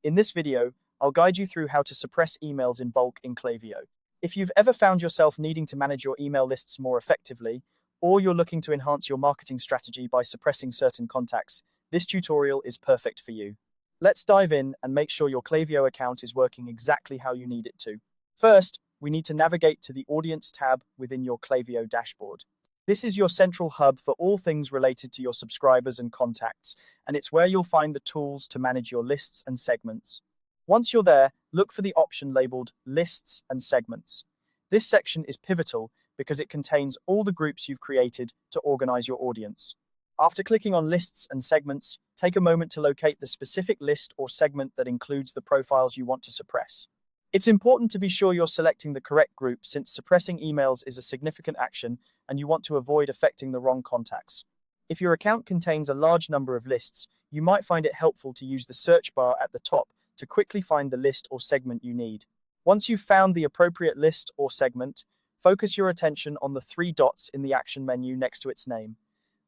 In this video, I'll guide you through how to suppress emails in bulk in Klaviyo. If you've ever found yourself needing to manage your email lists more effectively, or you're looking to enhance your marketing strategy by suppressing certain contacts, this tutorial is perfect for you. Let's dive in and make sure your Klaviyo account is working exactly how you need it to. First, we need to navigate to the Audience tab within your Klaviyo dashboard. This is your central hub for all things related to your subscribers and contacts, and it's where you'll find the tools to manage your lists and segments. Once you're there, look for the option labeled Lists and Segments. This section is pivotal because it contains all the groups you've created to organize your audience. After clicking on Lists and Segments, take a moment to locate the specific list or segment that includes the profiles you want to suppress. It's important to be sure you're selecting the correct group since suppressing emails is a significant action and you want to avoid affecting the wrong contacts. If your account contains a large number of lists, you might find it helpful to use the search bar at the top to quickly find the list or segment you need. Once you've found the appropriate list or segment, focus your attention on the three dots in the action menu next to its name.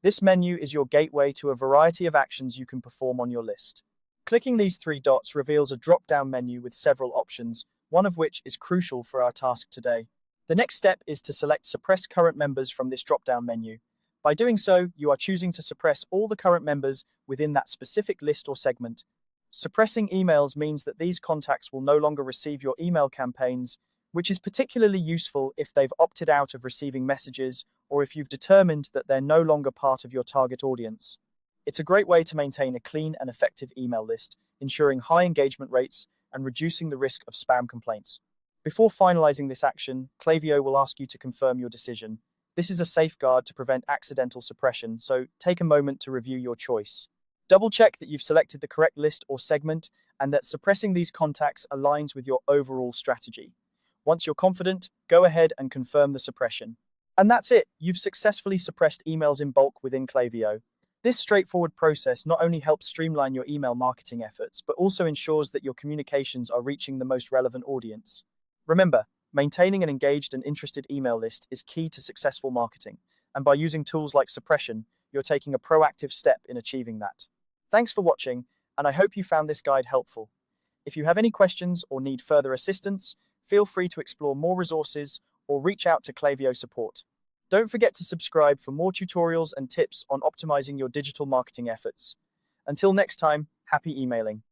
This menu is your gateway to a variety of actions you can perform on your list. Clicking these three dots reveals a drop-down menu with several options, one of which is crucial for our task today. The next step is to select Suppress Current Members from this drop-down menu. By doing so, you are choosing to suppress all the current members within that specific list or segment. Suppressing emails means that these contacts will no longer receive your email campaigns, which is particularly useful if they've opted out of receiving messages or if you've determined that they're no longer part of your target audience. It's a great way to maintain a clean and effective email list, ensuring high engagement rates and reducing the risk of spam complaints. Before finalizing this action, Klaviyo will ask you to confirm your decision. This is a safeguard to prevent accidental suppression, so take a moment to review your choice. Double-check that you've selected the correct list or segment and that suppressing these contacts aligns with your overall strategy. Once you're confident, go ahead and confirm the suppression. And that's it, you've successfully suppressed emails in bulk within Klaviyo. This straightforward process not only helps streamline your email marketing efforts, but also ensures that your communications are reaching the most relevant audience. Remember, maintaining an engaged and interested email list is key to successful marketing, and by using tools like suppression, you're taking a proactive step in achieving that. Thanks for watching, and I hope you found this guide helpful. If you have any questions or need further assistance, feel free to explore more resources or reach out to Klaviyo support. Don't forget to subscribe for more tutorials and tips on optimizing your digital marketing efforts. Until next time, happy emailing.